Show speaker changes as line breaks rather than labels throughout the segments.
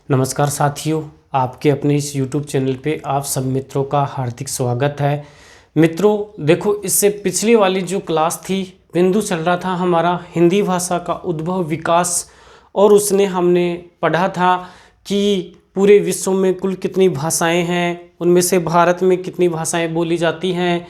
नमस्कार साथियों, आपके अपने इस YouTube चैनल पे आप सब मित्रों का हार्दिक स्वागत है। मित्रों देखो, इससे पिछली वाली जो क्लास थी, बिंदु चल रहा था हमारा हिंदी भाषा का उद्भव विकास, और उसने हमने पढ़ा था कि पूरे विश्व में कुल कितनी भाषाएं हैं, उनमें से भारत में कितनी भाषाएं बोली जाती हैं।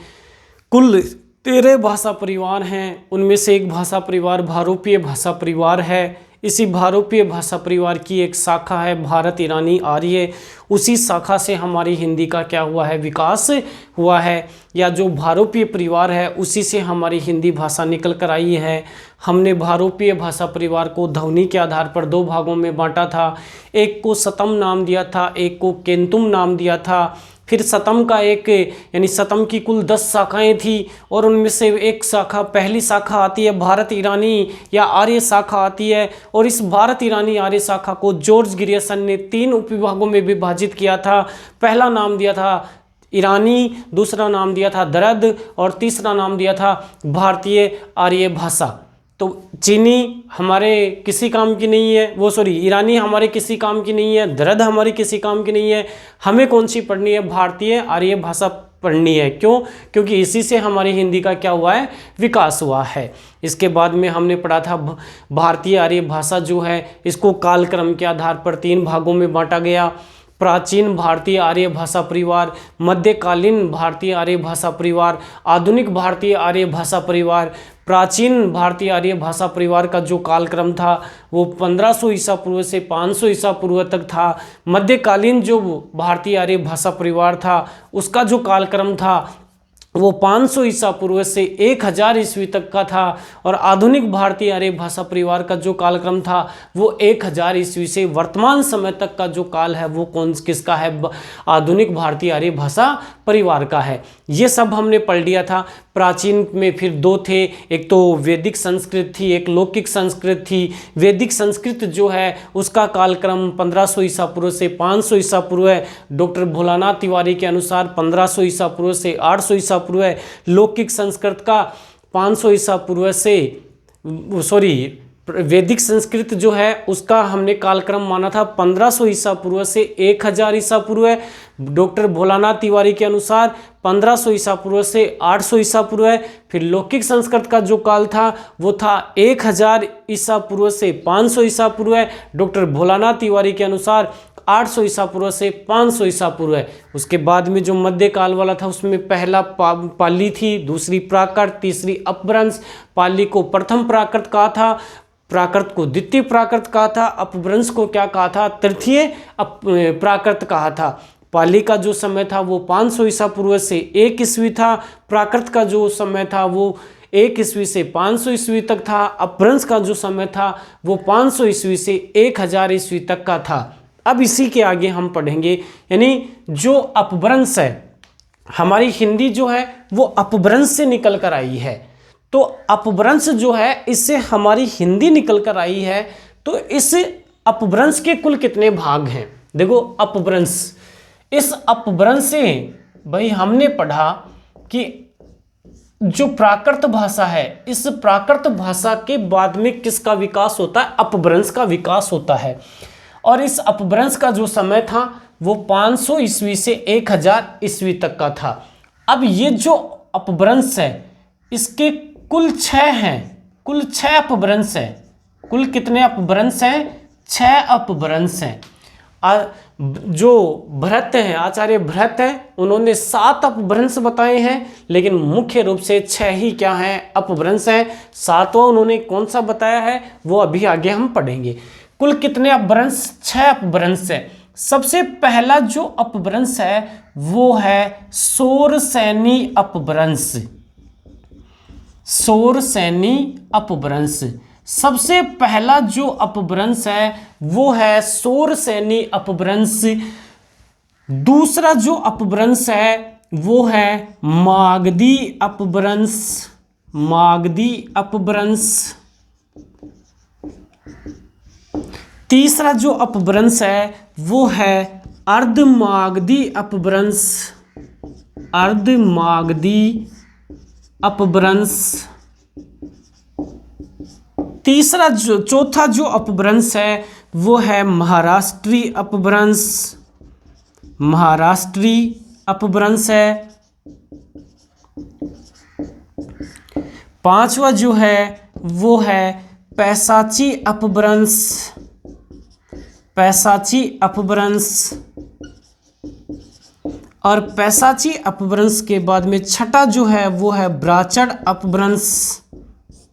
कुल 13 भाषा परिवार हैं, उनमें से एक भाषा परिवार भारोपीय भाषा परिवार है। इसी भारोपीय भाषा परिवार की एक शाखा है भारत ईरानी आर्य। उसी शाखा से हमारी हिंदी का क्या हुआ है, विकास हुआ है, या जो भारोपीय परिवार है उसी से हमारी हिंदी भाषा निकल कर आई है। हमने भारोपीय भाषा परिवार को ध्वनि के आधार पर 2 भागों में बांटा था। एक को सतम नाम दिया था, एक को केंतुम नाम दिया था। फिर सतम का एक यानी सतम की कुल 10 शाखाएं थी, और उनमें से एक शाखा, पहली शाखा आती है भारत ईरानी या आर्य शाखा आती है। और इस भारत ईरानी आर्य शाखा को जॉर्ज ग्रियर्सन ने 3 उपविभागों में विभाजित किया था। पहला नाम दिया था ईरानी, दूसरा नाम दिया था दरद, और तीसरा नाम दिया था भारतीय आर्य भाषा। तो चीनी हमारे किसी काम की नहीं है, ईरानी हमारे किसी काम की नहीं है, दरद हमारी किसी काम की नहीं है। हमें कौन सी पढ़नी है, भारतीय आर्य भाषा पढ़नी है। क्यों? क्योंकि इसी से हमारी हिंदी का क्या हुआ है, विकास हुआ है। इसके बाद में हमने पढ़ा था भारतीय आर्य भाषा जो है, इसको कालक्रम के आधार पर 3 भागों में बांटा गया। प्राचीन भारतीय आर्य भाषा परिवार, मध्यकालीन भारतीय आर्य भाषा परिवार, आधुनिक भारतीय आर्य भाषा परिवार। प्राचीन भारतीय आर्य भाषा परिवार का जो कालक्रम था वो 1500 ईसा पूर्व से 500 ईसा पूर्व तक था। मध्यकालीन जो भारतीय आर्य भाषा परिवार था उसका जो कालक्रम था वो 500 ईसा पूर्व से 1000 ईस्वी तक का था। और आधुनिक भारतीय आर्य भाषा परिवार का जो कालक्रम था वो 1000 ईस्वी से वर्तमान समय तक का जो काल है वो किसका है, आधुनिक भारतीय आर्य भाषा परिवार का है। ये सब हमने पढ़ लिया था। प्राचीन में फिर 2 थे, एक तो वैदिक संस्कृत थी, एक लौकिक संस्कृत थी। वैदिक संस्कृत जो है उसका कालक्रम 1500 ईसा पूर्व से 500 ईसा पूर्व है। डॉक्टर भोलानाथ तिवारी के अनुसार 1500 ईसा पूर्व से 800 ईसा पूर्व है। लौकिक संस्कृत का 500 ईसा पूर्व से वैदिक संस्कृत जो है उसका हमने कालक्रम माना था 1500 ईसा पूर्व से 1000 ईसा पूर्व है। डॉक्टर भोलानाथ तिवारी के अनुसार 1500 ईसा पूर्व से 800 ईसा पूर्व है। फिर लौकिक संस्कृत का जो काल था वो था 1000 ईसा पूर्व से 500 ईसा पूर्व है। डॉक्टर भोलानाथ तिवारी के अनुसार 800 ईसा पूर्व से 500 ईसा पूर्व है। उसके बाद में जो मध्यकाल वाला था उसमें पहला पाली थी, दूसरी प्राकृत, तीसरी अपभ्रंश। पाली को प्रथम प्राकृत कहा था, प्राकृत को द्वितीय प्राकृत कहा था, अपभ्रंश को क्या कहा था, तृतीय प्राकृत कहा था। पाली का जो समय था वो 500 ईसा पूर्व से 1 ईस्वी था। प्राकृत का जो समय था वो 1 ईस्वी से 500 ईस्वी तक था। अपभ्रंश का जो समय था वो 500 ईस्वी से 1000 ईस्वी तक का था। अब इसी के आगे हम पढ़ेंगे, यानी जो अपभ्रंश है, हमारी हिंदी जो है वो अपभ्रंश से निकल कर आई है। तो अपभ्रंश जो है इससे हमारी हिंदी निकल कर आई है। तो इस अपभ्रंश के कुल कितने भाग हैं? देखो, अपभ्रंश, इस अपभ्रंश से भाई हमने पढ़ा कि जो प्राकृत भाषा है, इस प्राकृत भाषा के बाद में किसका विकास होता है, अपभ्रंश का विकास होता है। और इस अपभ्रंश का जो समय था वो 500 ईस्वी से 1000 ईस्वी तक का था। अब ये जो अपभ्रंश है इसके कुल 6 हैं, कुल 6 अपभ्रंश हैं। कुल कितने अपभ्रंश हैं? 6 अपभ्रंश हैं। जो भरत हैं, आचार्य भरत हैं, उन्होंने 7 अपभ्रंश बताए हैं, लेकिन मुख्य रूप से 6 ही क्या हैं, अपभ्रंश हैं। 7वां उन्होंने कौन सा बताया है वो अभी आगे हम पढ़ेंगे। कुल कितने अपभ्रंश? 6 अपभ्रंश है। सबसे पहला जो अपभ्रंश है वो है शोरसेनी अपभ्रंश। शोरसेनी अपभ्रंश, सबसे पहला जो अपभ्रंश है वो है शोरसेनी अपभ्रंश। दूसरा जो अपभ्रंश है वो है मागधी अपभ्रंश। मागधी अपभ्रंश। तीसरा जो अपभ्रंश है वो है अर्धमागधी अपभ्रंश। अर्धमागधी अपभ्रंश। तीसरा जो चौथा जो अपभ्रंश है वो है महाराष्ट्री अपभ्रंश। महाराष्ट्री अपभ्रंश है। पांचवा जो है वो है पैसाची अपभ्रंश। पैसाची अपभ्रंश। और पैसाची अपभ्रंश के बाद में छठा जो है वो है ब्राचड़ अपभ्रंश।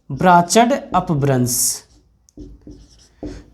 ब्राचड़ अपभ्रंश।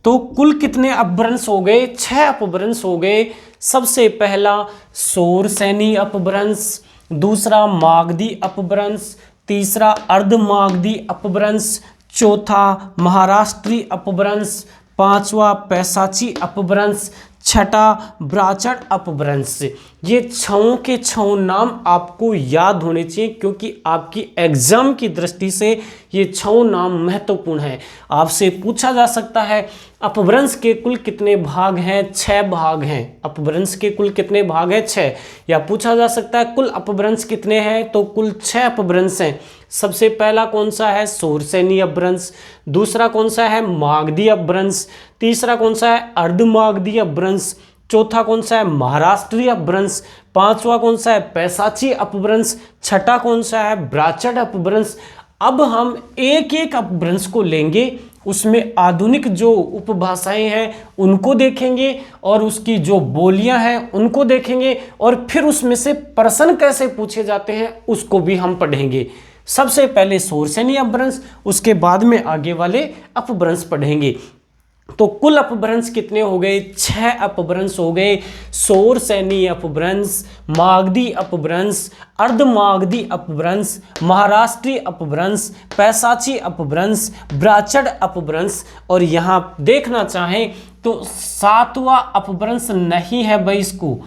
तो कुल कितने अपभ्रंश हो गए? 6 अपभ्रंश हो गए। सबसे पहला शोरसेनी अपभ्रंश, दूसरा मागधी अपभ्रंश, तीसरा अर्धमागधी अपभ्रंश, चौथा महाराष्ट्री अपभ्रंश, पांचवा पैसाची अपभ्रंश, छठा ब्राचड़ अपभ्रंश। ये 6 के 6 नाम आपको याद होने चाहिए क्योंकि आपकी एग्जाम की दृष्टि से ये 6 नाम महत्वपूर्ण है। आपसे पूछा जा सकता है अपभ्रंश के कुल कितने भाग हैं? 6 भाग हैं। अपभ्रंश के कुल कितने भाग हैं? 6। या पूछा जा सकता है कुल अपभ्रंश कितने हैं? तो कुल 6 अपभ्रंश हैं। सबसे पहला कौन सा है? शोरसेनी अपभ्रंश। दूसरा कौन सा है? मागधी अपभ्रंश। तीसरा कौन सा है? अर्धमागधी अपभ्रंश। चौथा कौन सा है? महाराष्ट्री अपभ्रंश। पांचवा कौन सा है? पैसाची अपभ्रंश। छठा कौन सा है? ब्राचड़ अपभ्रंश। अब हम एक एक अपभ्रंश को लेंगे, उसमें आधुनिक जो उपभाषाएं हैं उनको देखेंगे और उसकी जो बोलियां हैं उनको देखेंगे और फिर उसमें से प्रश्न कैसे पूछे जाते हैं उसको भी हम पढ़ेंगे। सबसे पहले शोरसेनी अपभ्रंश, उसके बाद में आगे वाले अपभ्रंश पढ़ेंगे। तो कुल अपभ्रंश कितने हो गए? 6 अपभ्रंश हो गए। शोरसेनी अपभ्रंश, मागधी अपभ्रंश, अर्धमागधी अपभ्रंश, महाराष्ट्री अपभ्रंश, पैसाची अपभ्रंश, ब्राचड़ अपभ्रंश। और यहाँ देखना चाहें तो 7वां अपभ्रंश नहीं है भाई, इसको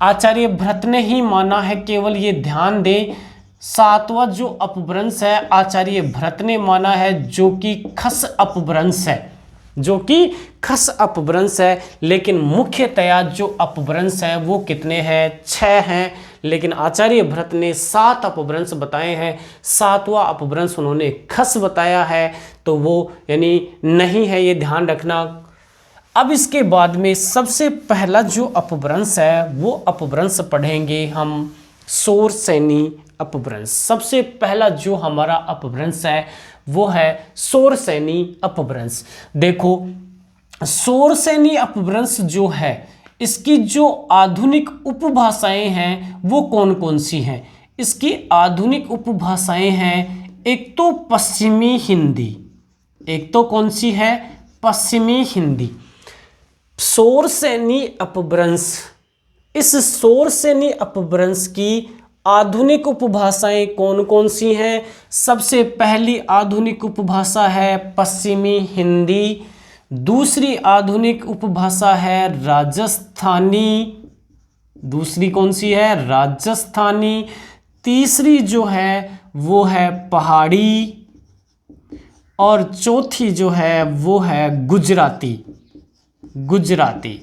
आचार्य भरत ने ही माना है, केवल ये ध्यान दें। 7वां जो अपभ्रंश है आचार्य भरत ने माना है, जो कि खस अपभ्रंश है, जो कि खस अपभ्रंश है। लेकिन मुख्यतया जो अपभ्रंश है वो कितने हैं? 6 हैं। लेकिन आचार्य भरत ने 7 अपभ्रंश बताए हैं। 7वां अपभ्रंश उन्होंने खस बताया है, तो वो यानी नहीं है, ये ध्यान रखना। अब इसके बाद में सबसे पहला जो अपभ्रंश है वो अपभ्रंश पढ़ेंगे हम शोरसेनी अपभ्रंश। सबसे पहला जो हमारा अपभ्रंश है वो है शोरसेनी अपभ्रंश। देखो शोरसेनी अपभ्रंश जो है इसकी जो आधुनिक उपभाषाएं हैं वो कौन कौन सी हैं? इसकी आधुनिक उपभाषाएं हैं, एक तो पश्चिमी हिंदी, एक तो कौन सी है? पश्चिमी हिंदी। शोरसेनी अपभ्रंश, इस शोरसेनी अपभ्रंश की आधुनिक उपभाषाएं कौन कौन सी हैं? सबसे पहली आधुनिक उपभाषा है पश्चिमी हिंदी, दूसरी आधुनिक उपभाषा है राजस्थानी, दूसरी कौन सी है? राजस्थानी। तीसरी जो है वो है पहाड़ी और चौथी जो है वो है गुजराती। गुजराती।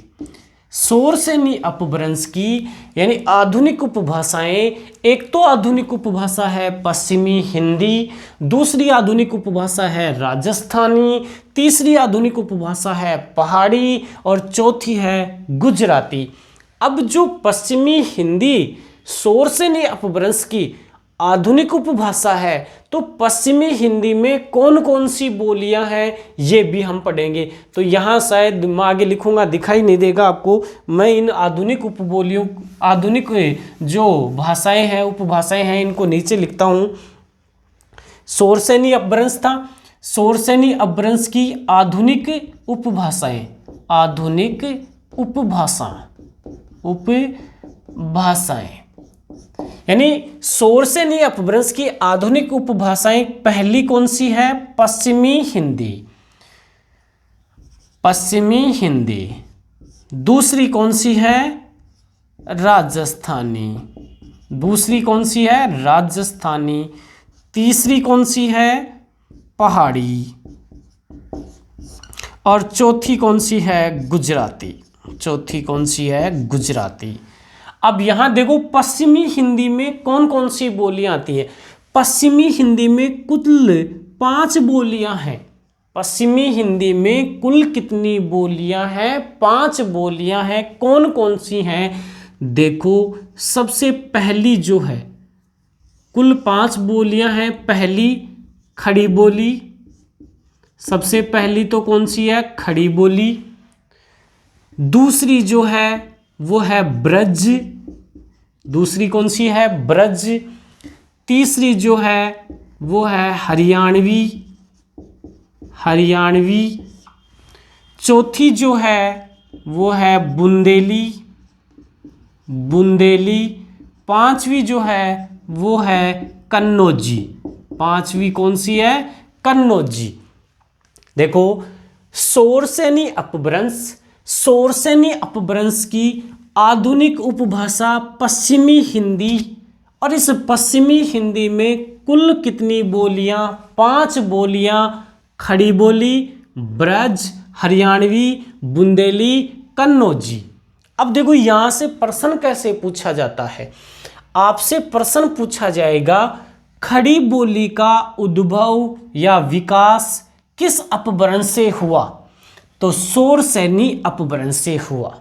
शोरसेनी अपभ्रंश की यानी आधुनिक उपभाषाएं, एक तो आधुनिक उपभाषा है पश्चिमी हिंदी, दूसरी आधुनिक उपभाषा है राजस्थानी, तीसरी आधुनिक उपभाषा है पहाड़ी और चौथी है गुजराती। अब जो पश्चिमी हिंदी शोरसेनी अपभ्रंश की आधुनिक उपभाषा है तो पश्चिमी हिंदी में कौन कौन सी बोलियां हैं ये भी हम पढ़ेंगे। तो यहाँ शायद मैं आगे लिखूंगा, दिखाई नहीं देगा आपको, मैं इन आधुनिक उपबोलियों, आधुनिक जो भाषाएं हैं उपभाषाएं हैं इनको नीचे लिखता हूँ। शोरसेनी अपभ्रंश था, शोरसेनी अपभ्रंश की आधुनिक उपभाषाएं, आधुनिक उपभाषाएं यानी शोरसेनी अपभ्रंश की आधुनिक उपभाषाएं पहली कौन सी है? पश्चिमी हिंदी, पश्चिमी हिंदी। दूसरी कौन सी है? राजस्थानी, दूसरी कौन सी है? राजस्थानी। तीसरी कौन सी है? पहाड़ी और चौथी कौन सी है? गुजराती। चौथी कौन सी है? गुजराती। अब यहां देखो पश्चिमी हिंदी में कौन कौन सी बोलियां आती हैं। पश्चिमी हिंदी में कुल 5 बोलियां हैं, पश्चिमी हिंदी में कुल कितनी बोलियां हैं? 5 बोलियां हैं। कौन कौन सी हैं? देखो, सबसे पहली जो है, कुल 5 बोलियां हैं। पहली खड़ी बोली, सबसे पहली तो कौन सी है? खड़ी बोली। दूसरी जो है वो है ब्रज, दूसरी कौन सी है? ब्रज। तीसरी जो है वो है हरियाणवी, हरियाणवी। चौथी जो है वो है बुंदेली, बुंदेली। पांचवी जो है वो है कन्नौजी, पांचवी कौन सी है? कन्नौजी। देखो, शौरसेनी अपभ्रंश, शौरसेनी अपभ्रंश की आधुनिक उपभाषा पश्चिमी हिंदी, और इस पश्चिमी हिंदी में कुल कितनी बोलियां? 5 बोलियां। खड़ी बोली, ब्रज, हरियाणवी, बुंदेली, कन्नौजी। अब देखो, यहां से प्रश्न कैसे पूछा जाता है? आपसे प्रश्न पूछा जाएगा, खड़ी बोली का उद्भव या विकास किस अपभ्रंश से हुआ? तो शौरसेनी अपभ्रंश से हुआ।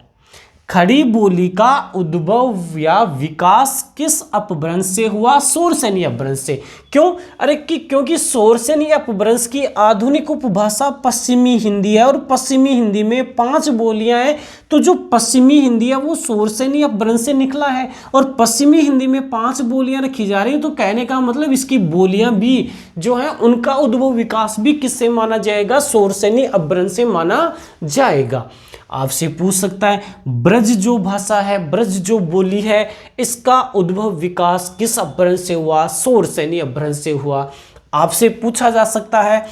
खड़ी बोली का उद्भव या विकास किस अपभ्रंश से हुआ? शौरसेनी अपभ्रंश से। क्यों? अरे क्योंकि शौरसेनी अपभ्रंश की आधुनिक उपभाषा पश्चिमी हिंदी है, और पश्चिमी हिंदी में 5 बोलियां हैं। तो जो पश्चिमी हिंदी है वो शौरसेनी अपभ्रंश से निकला है, और पश्चिमी हिंदी में 5 बोलियां रखी जा रही हैं। तो कहने का मतलब इसकी बोलियां भी जो है उनका उद्भव विकास भी किससे माना जाएगा? शौरसेनी अपभ्रंश से माना जाएगा। आपसे पूछ सकता है, ब्रज जो भाषा है, ब्रज जो बोली है, इसका उद्भव विकास किस अपभ्रंश से हुआ? शौरसेनी अपभ्रंश से हुआ। आपसे पूछा जा सकता है,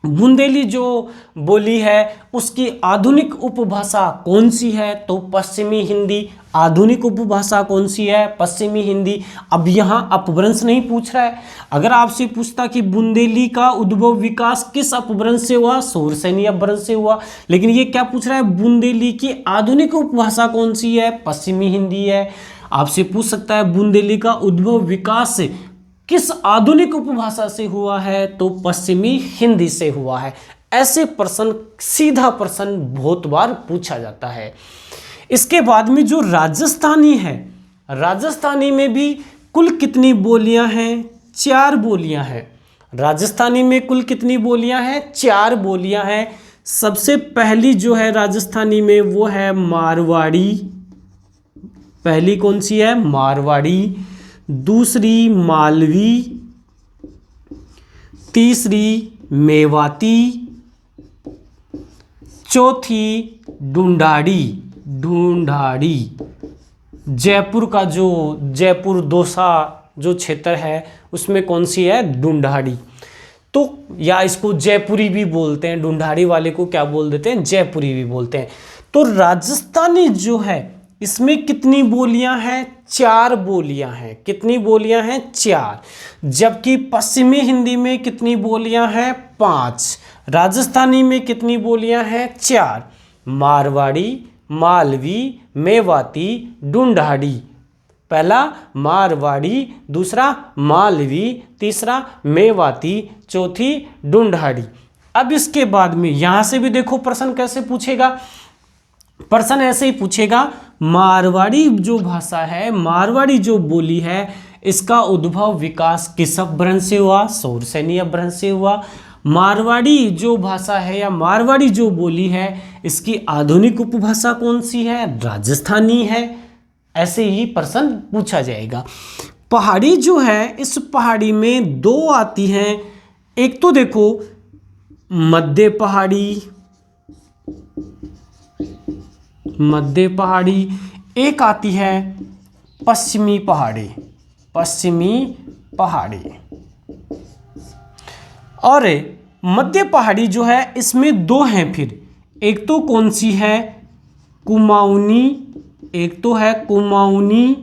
बुंदेली जो बोली है उसकी आधुनिक उपभाषा कौन सी है? तो पश्चिमी हिंदी। आधुनिक उपभाषा कौन सी है? पश्चिमी हिंदी। अब यहाँ अपभ्रंश नहीं पूछ रहा है। अगर आपसे पूछता कि बुंदेली का उद्भव विकास किस अपभ्रंश से हुआ? शौरसेनी अपभ्रंश से हुआ। लेकिन ये क्या पूछ रहा है? बुंदेली की आधुनिक उपभाषा कौन सी है? पश्चिमी हिंदी है। आपसे पूछ सकता है, बुंदेली का उद्भव विकास किस आधुनिक उपभाषा से हुआ है? तो पश्चिमी हिंदी से हुआ है। ऐसे प्रश्न, सीधा प्रश्न बहुत बार पूछा जाता है। इसके बाद में जो राजस्थानी है, राजस्थानी में भी कुल कितनी बोलियां हैं? 4 बोलियां हैं। राजस्थानी में कुल कितनी बोलियां हैं? 4 बोलियां हैं। सबसे पहली जो है राजस्थानी में वो है मारवाड़ी, पहली कौन सी है? मारवाड़ी। दूसरी मालवी, तीसरी मेवाती, चौथी ढूंढाड़ी, ढूंढाड़ी। जयपुर का जो जयपुर दौसा जो क्षेत्र है उसमें कौन सी है? ढूंढाड़ी। तो या इसको जयपुरी भी बोलते हैं, ढूंढाड़ी वाले को क्या बोल देते हैं? जयपुरी भी बोलते हैं। तो राजस्थानी जो है इसमें कितनी बोलियां हैं? 4 बोलियां हैं। कितनी बोलियां हैं? 4। जबकि पश्चिमी हिंदी में कितनी बोलियां हैं? 5। राजस्थानी में कितनी बोलियां हैं? 4। मारवाड़ी, मालवी, मेवाती, ढूंढाड़ी। पहला मारवाड़ी, दूसरा मालवी, तीसरा मेवाती, चौथी ढूंढाड़ी। अब इसके बाद में यहां से भी देखो प्रश्न कैसे पूछेगा। प्रश्न ऐसे ही पूछेगा, मारवाड़ी जो भाषा है, मारवाड़ी जो बोली है, इसका उद्भव विकास किस अपभ्रंश से हुआ? शौरसेनी अपभ्रंश से हुआ। मारवाड़ी जो भाषा है या मारवाड़ी जो बोली है, इसकी आधुनिक उपभाषा कौन सी है? राजस्थानी है। ऐसे ही प्रश्न पूछा जाएगा। पहाड़ी जो है, इस पहाड़ी में 2 आती हैं। एक तो देखो मध्य पहाड़ी, मध्य पहाड़ी, एक आती है पश्चिमी पहाड़ी, पश्चिमी पहाड़ी। और मध्य पहाड़ी जो है इसमें 2 हैं। फिर एक तो कौन सी है? कुमाऊनी, एक तो है कुमाऊनी।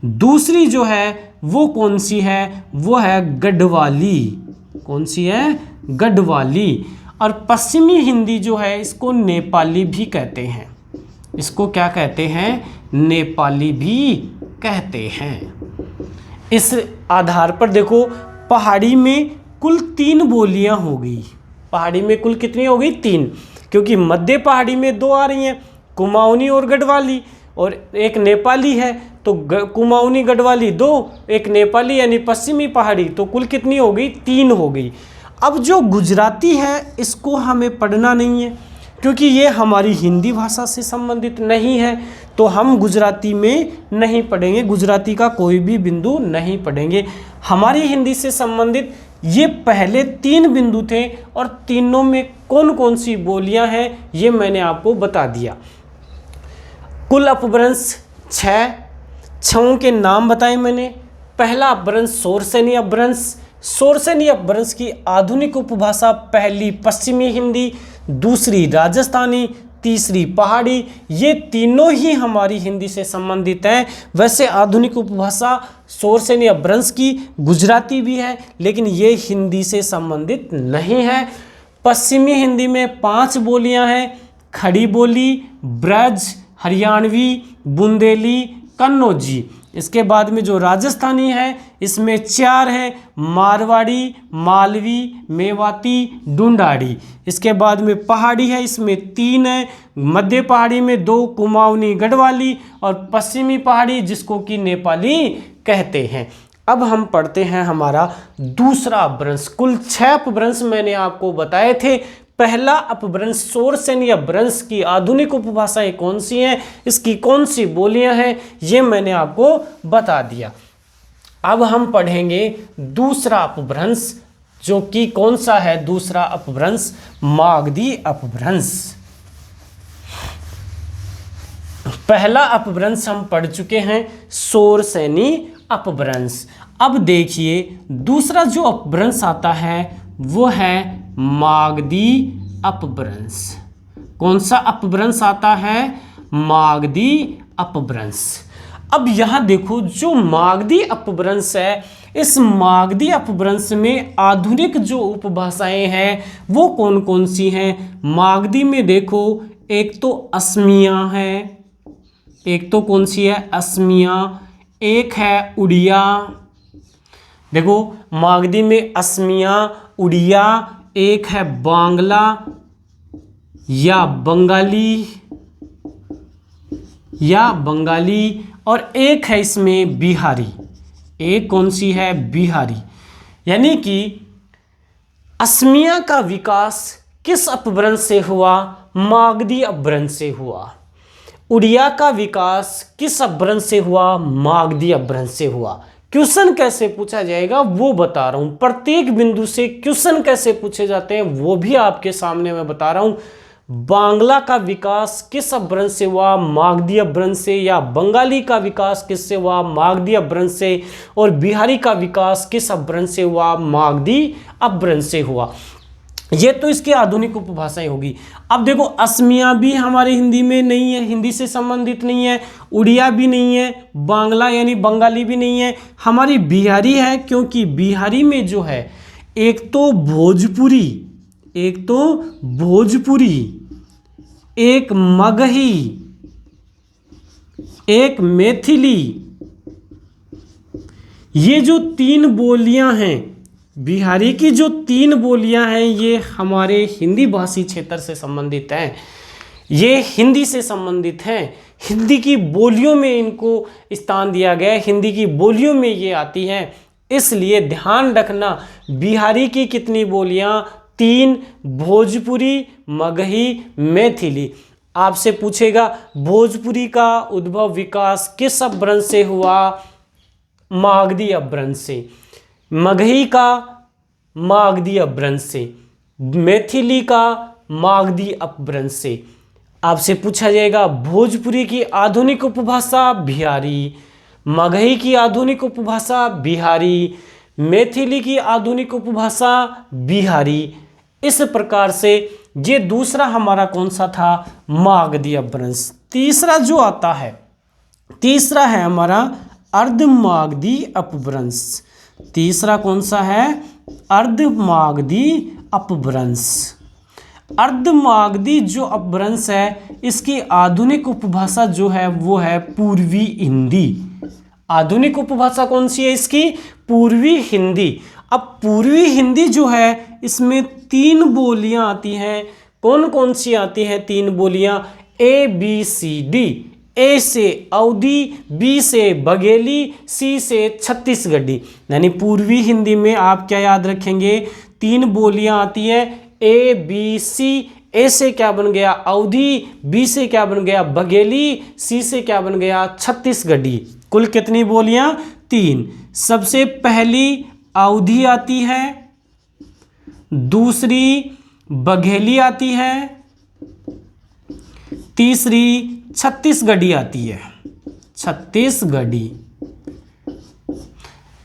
दूसरी जो है वो कौन सी है? वो है गढ़वाली। कौन सी है? गढ़वाली। और पश्चिमी हिंदी जो है इसको नेपाली भी कहते हैं। इसको क्या कहते हैं? नेपाली भी कहते हैं। इस आधार पर देखो, पहाड़ी में कुल 3 बोलियां हो गई। पहाड़ी में कुल कितनी हो गई? 3, क्योंकि मध्य पहाड़ी में 2 आ रही हैं, कुमाऊनी और गढ़वाली, और एक नेपाली है, तो कुमाऊनी गढ़वाली 2, एक नेपाली यानी पश्चिमी पहाड़ी, तो कुल कितनी हो गई? 3 हो गई। अब जो गुजराती है इसको हमें पढ़ना नहीं है, क्योंकि ये हमारी हिंदी भाषा से संबंधित नहीं है, तो हम गुजराती में नहीं पढ़ेंगे, गुजराती का कोई भी बिंदु नहीं पढ़ेंगे। हमारी हिंदी से संबंधित ये पहले 3 बिंदु थे, और तीनों में कौन कौन सी बोलियां हैं ये मैंने आपको बता दिया। कुल अपभ्रंश 6 के नाम बताए मैंने। पहला अपभ्रंश शोरसेनी अपभ्रंश। शोरसेनी अपभ्रंश की आधुनिक उपभाषा पहली पश्चिमी हिंदी, दूसरी राजस्थानी, तीसरी पहाड़ी, ये तीनों ही हमारी हिंदी से संबंधित हैं। वैसे आधुनिक उपभाषा शोरसेनी अपभ्रंश की गुजराती भी है, लेकिन ये हिंदी से संबंधित नहीं है। पश्चिमी हिंदी में 5 बोलियां हैं: खड़ी बोली, ब्रज, हरियाणवी, बुंदेली, कन्नौजी। इसके बाद में जो राजस्थानी है इसमें 4 है: मारवाड़ी, मालवी, मेवाती, ढूंढाड़ी। इसके बाद में पहाड़ी है, इसमें 3 है: मध्य पहाड़ी में 2, कुमाऊनी गढ़वाली, और पश्चिमी पहाड़ी जिसको कि नेपाली कहते हैं। अब हम पढ़ते हैं हमारा दूसरा अपभ्रंश। कुल 6 अपभ्रंश मैंने आपको बताए थे। पहला अपभ्रंश शोरसेनी अपभ्रंश की आधुनिक उपभाषाएं कौन सी हैं, इसकी कौन सी बोलियां हैं, ये मैंने आपको बता दिया। अब हम पढ़ेंगे दूसरा अपभ्रंश, जो कि कौन सा है दूसरा अपभ्रंश? मागधी अपभ्रंश। पहला अपभ्रंश हम पढ़ चुके हैं, शोरसेनी अपभ्रंश। अब देखिए दूसरा जो अपभ्रंश आता है वो है मागधी अपभ्रंश। कौन सा अपभ्रंश आता है? मागधी अपभ्रंश। अब यहां देखो, जो मागधी अपभ्रंश है, इस मागधी अपभ्रंश में आधुनिक जो उपभाषाएं हैं वो कौन कौन सी हैं? मागधी में देखो, एक तो असमिया है, एक तो कौन सी है? असमिया। एक है उड़िया। देखो मागधी में असमिया, उड़िया, एक है बांग्ला या बंगाली, और एक है इसमें बिहारी। एक कौन सी है? बिहारी। यानी कि असमिया का विकास किस अपभ्रंश से हुआ? मागधी अपभ्रंश से हुआ। उड़िया का विकास किस अपभ्रंश से हुआ? मागधी अपभ्रंश से हुआ। क्वेश्चन कैसे पूछा जाएगा वो बता रहा हूं। प्रत्येक बिंदु से क्वेश्चन कैसे पूछे जाते हैं वो भी आपके सामने मैं बता रहा हूं। बांग्ला का विकास किस अपभ्रंश से हुआ? मागधी अपभ्रंश से। या बंगाली का विकास किससे हुआ? मागधी अपभ्रंश से। और बिहारी का विकास किस अपभ्रंश से हुआ? मागधी अपभ्रंश से हुआ। ये तो इसकी आधुनिक उपभाषाएं होगी। अब देखो असमिया भी हमारे हिंदी में नहीं है, हिंदी से संबंधित नहीं है। उड़िया भी नहीं है, बांग्ला यानी बंगाली भी नहीं है, हमारी बिहारी है। क्योंकि बिहारी में जो है एक तो भोजपुरी, एक मगही, एक मैथिली, ये जो 3 बोलियां हैं, बिहारी की जो 3 बोलियां हैं, ये हमारे हिंदी भाषी क्षेत्र से संबंधित हैं। ये हिंदी से संबंधित हैं। हिंदी की बोलियों में इनको स्थान दिया गया है, हिंदी की बोलियों में ये आती हैं। इसलिए ध्यान रखना, बिहारी की कितनी बोलियां? 3, भोजपुरी, मगही, मैथिली। आपसे पूछेगा भोजपुरी का उद्भव विकास किस अपभ्रंश से हुआ? मागधी अपभ्रंश से। मगही का मागधी अपभ्रंश से। मैथिली का मागधी अपभ्रंश से। आपसे पूछा जाएगा भोजपुरी की आधुनिक उपभाषा बिहारी, मगही की आधुनिक उपभाषा बिहारी, मैथिली की आधुनिक उपभाषा बिहारी। इस प्रकार से ये दूसरा हमारा कौन सा था? मागधी अपभ्रंश। तीसरा जो आता है, तीसरा है हमारा अर्धमागधी अपभ्रंश। तीसरा कौन सा है? अर्धमागधी अपभ्रंश। अर्धमागधी जो अपभ्रंश है, इसकी आधुनिक उपभाषा जो है वो है पूर्वी हिंदी। आधुनिक उपभाषा कौन सी है इसकी? पूर्वी हिंदी। अब पूर्वी हिंदी जो है इसमें 3 बोलियां आती हैं। कौन कौन सी आती हैं 3 बोलियां? ABCD। ए से अवधी, बी से बघेली, सी से छत्तीसगढ़ी। यानी पूर्वी हिंदी में आप क्या याद रखेंगे? 3 बोलियां आती हैं ABC। ए से क्या बन गया? अवधी, बी से क्या बन गया? बघेली, सी से क्या बन गया? छत्तीसगढ़ी। कुल कितनी बोलियां? 3। सबसे पहली अवधी आती है, दूसरी बघेली आती है, तीसरी छत्तीसगढ़ी आती है। छत्तीसगढ़ी।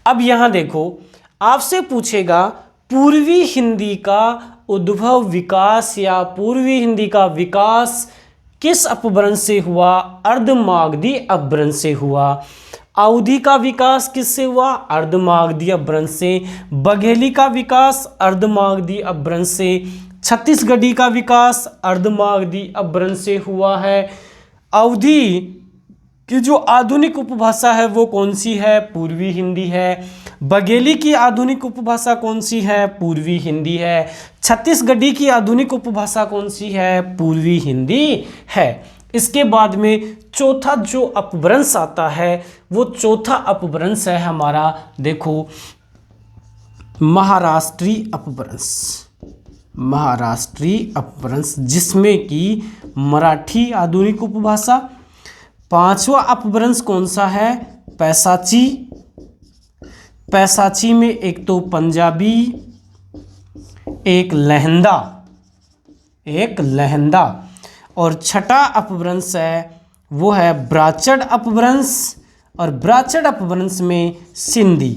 अब यहां देखो, आपसे पूछेगा पूर्वी हिंदी का उद्भव विकास या पूर्वी हिंदी का विकास किस अपभ्रंश से हुआ? अर्धमागधी अपभ्रंश से हुआ। अवधी का विकास किससे हुआ? अर्धमागधी अपभ्रंश से। बघेली का विकास अर्धमागधी अपभ्रंश से। छत्तीसगढ़ी का विकास अर्धमागधी अपभ्रंश से हुआ है। अवधी की जो आधुनिक उपभाषा है वो कौन सी है? पूर्वी हिंदी है। बघेली की आधुनिक उपभाषा कौन सी है? पूर्वी हिंदी है। छत्तीसगढ़ी की आधुनिक उपभाषा कौन सी है? पूर्वी हिंदी है। इसके बाद में चौथा जो अपभ्रंश आता है वो चौथा अपभ्रंश है हमारा, देखो, महाराष्ट्रीय अपभ्रंश। महाराष्ट्रीय अपभ्रंश जिसमें कि मराठी आधुनिक उपभाषा। 5वां अपभ्रंश कौन सा है? पैसाची। पैसाची में एक तो पंजाबी, एक लहंदा, एक लहंदा। और छठा अपभ्रंश है वो है ब्राचड़ अपभ्रंश। और ब्राचड़ अपभ्रंश में सिंधी।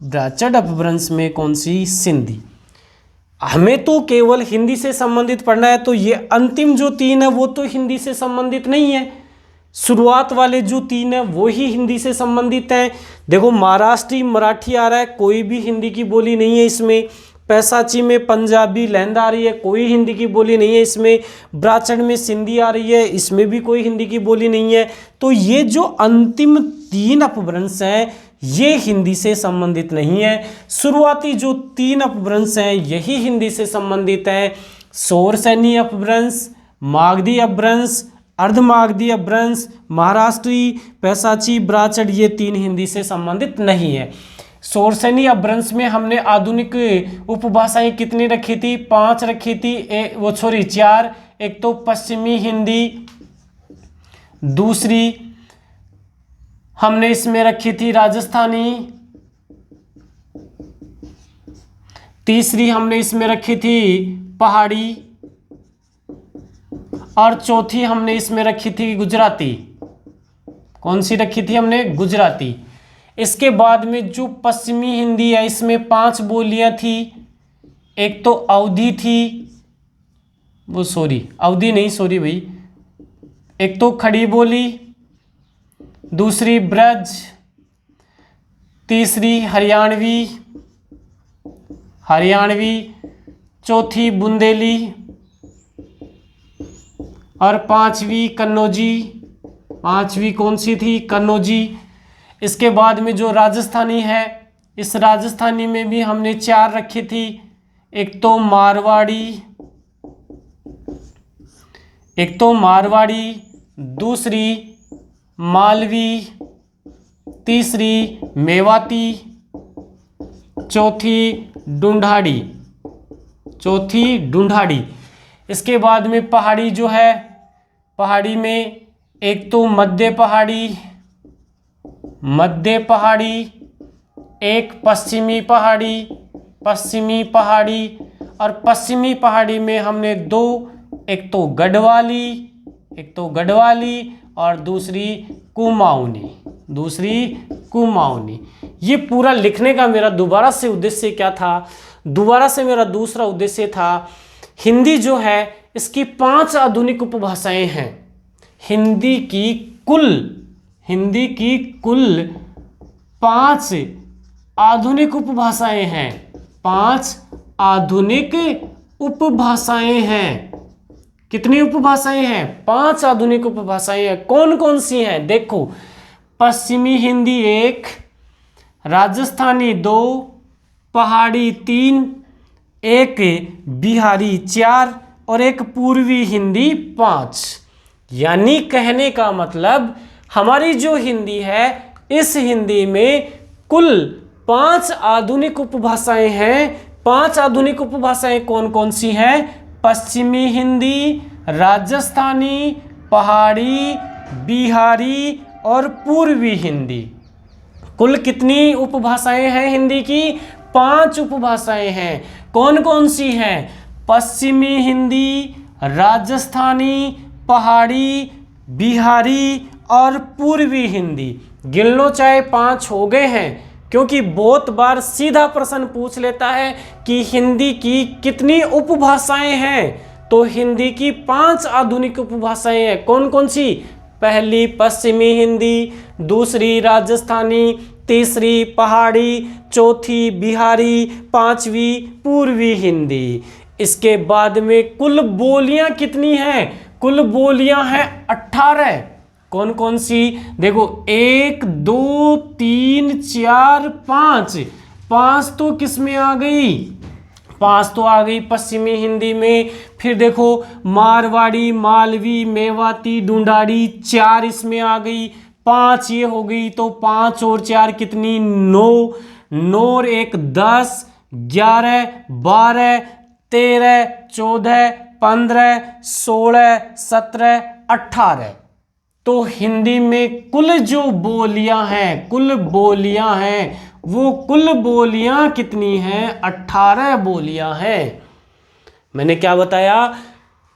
ब्राचड़ अपभ्रंश में कौन सी? सिंधी। हमें तो केवल हिंदी से संबंधित पढ़ना है, तो ये अंतिम जो 3 है वो तो हिंदी से संबंधित नहीं है। शुरुआत वाले जो 3 है वो ही हिंदी से संबंधित हैं। देखो, महाराष्ट्री मराठी आ रहा है, कोई भी हिंदी की बोली नहीं है इसमें। पैसाची में पंजाबी लहंदा आ रही है, कोई हिंदी की बोली नहीं है इसमें। ब्राचड़ में सिंधी आ रही है, इसमें भी कोई हिंदी की बोली नहीं है। तो ये जो अंतिम 3 अपभ्रंश हैं ये हिंदी से संबंधित नहीं है। शुरुआती जो 3 अपभ्रंश हैं यही हिंदी से संबंधित हैं। शौरसेनी अपभ्रंश, मागधी अपभ्रंश, अर्धमागधी अपभ्रंश, महाराष्ट्री, पैसाची, ब्राचड़, ये 3 हिंदी से संबंधित नहीं है। शौरसेनी अपभ्रंश में हमने आधुनिक उपभाषाएं कितनी रखी थी? 5 रखी थी। 4। एक तो पश्चिमी हिंदी, दूसरी हमने इसमें रखी थी राजस्थानी, तीसरी हमने इसमें रखी थी पहाड़ी, और चौथी हमने इसमें रखी थी गुजराती। कौन सी रखी थी हमने? गुजराती। इसके बाद में जो पश्चिमी हिंदी है इसमें 5 बोलियां थी। एक तो अवधी थी, वो सॉरी अवधी नहीं, सॉरी भाई, एक तो खड़ी बोली, दूसरी ब्रज, तीसरी हरियाणवी, चौथी बुंदेली, और 5वीं कन्नौजी। 5वीं कौन सी थी? कन्नौजी। इसके बाद में जो राजस्थानी है, इस राजस्थानी में भी हमने 4 रखी थी। एक तो मारवाड़ी, दूसरी मालवी, तीसरी मेवाती, चौथी ढूंढाड़ी। इसके बाद में पहाड़ी जो है, पहाड़ी में एक तो मध्य पहाड़ी, एक पश्चिमी पहाड़ी, और पश्चिमी पहाड़ी में हमने 2, एक तो गढ़वाली और दूसरी कुमाऊनी। ये पूरा लिखने का मेरा दोबारा से उद्देश्य क्या था? दोबारा से मेरा दूसरा उद्देश्य था, हिंदी जो है इसकी 5 आधुनिक उपभाषाएं हैं। हिंदी की कुल 5 आधुनिक उपभाषाएं हैं। 5 आधुनिक उपभाषाएं हैं। कितनी उपभाषाएं हैं? 5 आधुनिक उपभाषाएं हैं। कौन कौन सी हैं? देखो, पश्चिमी हिंदी 1, राजस्थानी 2, पहाड़ी 3, एक बिहारी 4 और एक पूर्वी हिंदी 5। यानी कहने का मतलब हमारी जो हिंदी है, इस हिंदी में कुल 5 आधुनिक उपभाषाएं हैं। 5 आधुनिक उपभाषाएं कौन कौन सी हैं? पश्चिमी हिंदी, राजस्थानी, पहाड़ी, बिहारी और पूर्वी हिंदी। कुल कितनी उपभाषाएं हैं हिंदी की? 5 उपभाषाएं हैं। कौन कौन सी हैं? पश्चिमी हिंदी, राजस्थानी, पहाड़ी, बिहारी और पूर्वी हिंदी। गिन लो, चाहे 5 हो गए हैं, क्योंकि बहुत बार सीधा प्रश्न पूछ लेता है कि हिंदी की कितनी उपभाषाएं हैं। तो हिंदी की 5 आधुनिक उपभाषाएं हैं। कौन कौन सी? पहली पश्चिमी हिंदी, दूसरी राजस्थानी, तीसरी पहाड़ी, चौथी बिहारी, 5वीं पूर्वी हिंदी। इसके बाद में कुल बोलियां कितनी हैं? कुल बोलियां हैं 18। कौन कौन सी? देखो, 1 2 3 4 5। 5 तो किस में आ गई? 5 तो आ गई पश्चिमी हिंदी में। फिर देखो, मारवाड़ी, मालवी, मेवाती, ढूंढाड़ी 4 इसमें आ गई। 5 ये हो गई, तो 5 और 4 कितनी? 9। 9 और 1 10, 11 12 13 14 15 16 17 18। तो हिंदी में कुल जो बोलियां हैं, कुल बोलियां हैं, वो कुल बोलियां कितनी हैं? 18 बोलियां हैं। मैंने क्या बताया?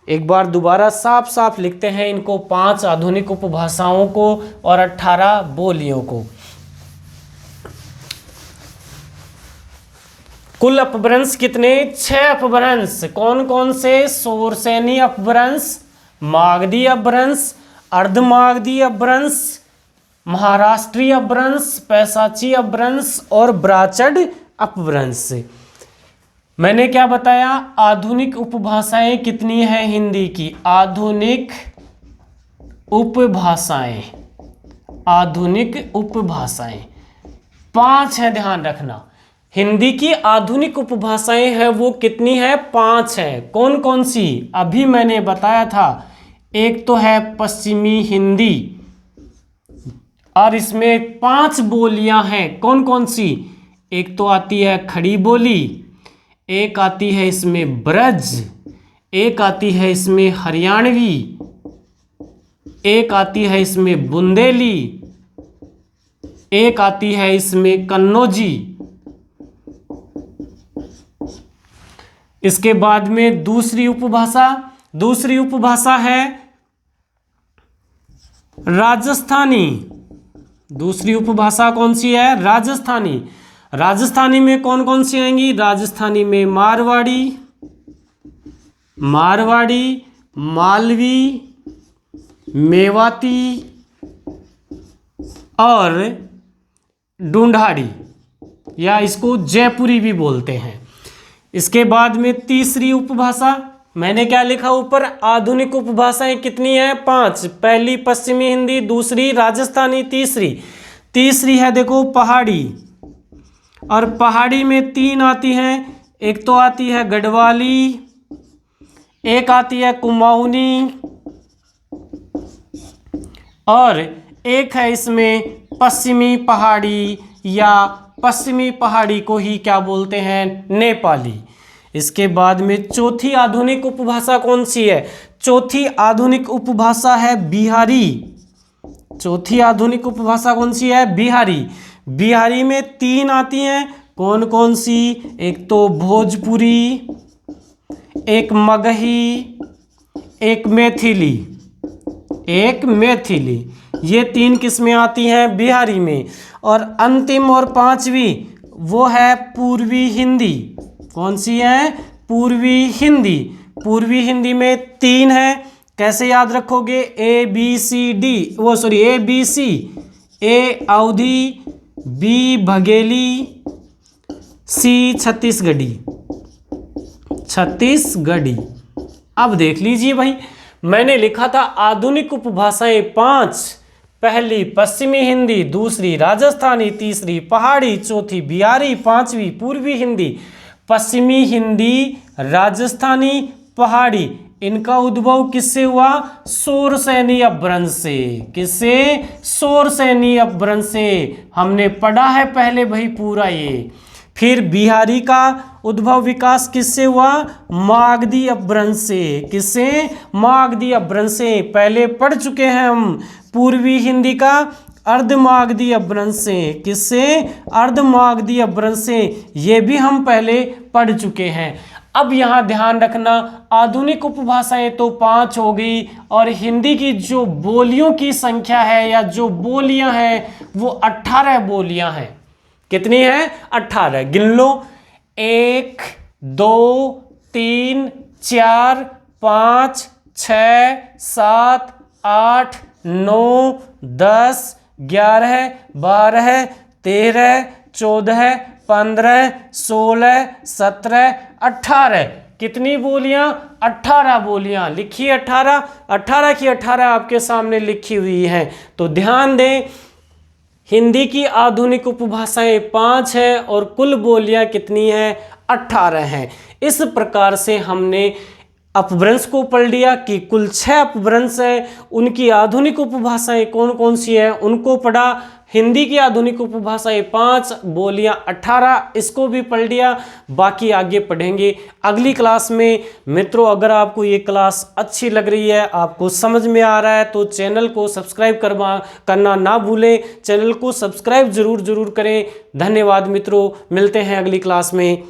एक बार दोबारा साफ साफ लिखते हैं इनको, 5 आधुनिक उपभाषाओं को और 18 बोलियों को। कुल अपभ्रंश कितने? 6 अपभ्रंश। कौन कौन से? शोरसेनी अपभ्रंश, मागधी अपभ्रंश, अर्धमागधी अपभ्रंश, महाराष्ट्रीय अपभ्रंश, पैशाची अपभ्रंश और ब्राचड अपभ्रंश। मैंने क्या बताया? आधुनिक उपभाषाएं कितनी हैं हिंदी की? आधुनिक उपभाषाएं, आधुनिक उपभाषाएं 5 है, ध्यान रखना। हिंदी की आधुनिक उपभाषाएं हैं वो कितनी है? 5 है। कौन कौन सी? अभी मैंने बताया था। एक तो है पश्चिमी हिंदी, और इसमें 5 बोलियां हैं। कौन कौन सी? एक तो आती है खड़ी बोली, एक आती है इसमें ब्रज, एक आती है इसमें हरियाणवी, एक आती है इसमें बुंदेली, एक आती है इसमें कन्नौजी। इसके बाद में दूसरी उपभाषा है राजस्थानी। दूसरी उपभाषा कौन सी है? राजस्थानी। राजस्थानी में कौन कौन सी आएंगी? राजस्थानी में मारवाड़ी, मालवी, मेवाती और ढूंढाड़ी, या इसको जयपुरी भी बोलते हैं। इसके बाद में तीसरी उपभाषा, मैंने क्या लिखा ऊपर? आधुनिक उपभाषाएं कितनी हैं? 5। पहली पश्चिमी हिंदी, दूसरी राजस्थानी, तीसरी है देखो पहाड़ी। और पहाड़ी में 3 आती हैं। एक तो आती है गढ़वाली, एक आती है कुमाऊनी, और एक है इसमें पश्चिमी पहाड़ी, या पश्चिमी पहाड़ी को ही क्या बोलते हैं? नेपाली। इसके बाद में चौथी आधुनिक उपभाषा कौन सी है? चौथी आधुनिक उपभाषा है बिहारी। चौथी आधुनिक उपभाषा कौन सी है? बिहारी। बिहारी में 3 आती हैं। कौन कौन सी? एक तो भोजपुरी, एक मगही, एक मैथिली। ये 3 किस्में आती हैं बिहारी में। और अंतिम और 5वीं वो है पूर्वी हिंदी। कौन सी है? पूर्वी हिंदी। पूर्वी हिंदी में 3 है। कैसे याद रखोगे? ABC, A Awadhi, B Bagheli, C Chhattisgarhi. अब देख लीजिए भाई, मैंने लिखा था आधुनिक उपभाषाएं 5, पहली पश्चिमी हिंदी, दूसरी राजस्थानी, तीसरी पहाड़ी, चौथी बिहारी, पांचवी पूर्वी हिंदी। पश्चिमी हिंदी, राजस्थानी, पहाड़ी, इनका उद्भव किससे हुआ? शौरसेनी अपभ्रंश से। किससे? शौरसेनी अपभ्रंश से। हमने पढ़ा है पहले भाई पूरा ये। फिर बिहारी का उद्भव विकास किससे हुआ? मागधी अपभ्रंश से। किससे? मागधी अपभ्रंश से। पहले पढ़ चुके हैं हम। पूर्वी हिंदी का अर्धमागधी अपभ्रंश से। किससे? अर्धमागधी अपभ्रंश से। ये भी हम पहले पढ़ चुके हैं। अब यहाँ ध्यान रखना, आधुनिक उपभाषाएं तो 5 हो गई और हिंदी की जो बोलियों की संख्या है या जो बोलियां हैं वो 18 बोलियां हैं। कितनी है? 18। गिन लो। 1 2 3 4 5 6 7 8 9 10 11 12 13 14 15 16 17 18। कितनी बोलियां? 18 बोलियां। लिखिए 18। 18 की 18 आपके सामने लिखी हुई है। तो ध्यान दें, हिंदी की आधुनिक उपभाषाएं 5 हैं और कुल बोलियां कितनी हैं? 18 हैं। इस प्रकार से हमने अपभ्रंश को पढ़ लिया कि कुल 6 अपभ्रंश हैं। उनकी आधुनिक उपभाषाएं कौन कौन सी हैं उनको पढ़ा। हिंदी की आधुनिक उपभाषाएं 5, बोलियां 18, इसको भी पढ़ लिया। बाकी आगे पढ़ेंगे अगली क्लास में। मित्रों, अगर आपको ये क्लास अच्छी लग रही है, आपको समझ में आ रहा है, तो चैनल को सब्सक्राइब करना ना भूलें। चैनल को सब्सक्राइब जरूर करें। धन्यवाद मित्रों, मिलते हैं अगली क्लास में।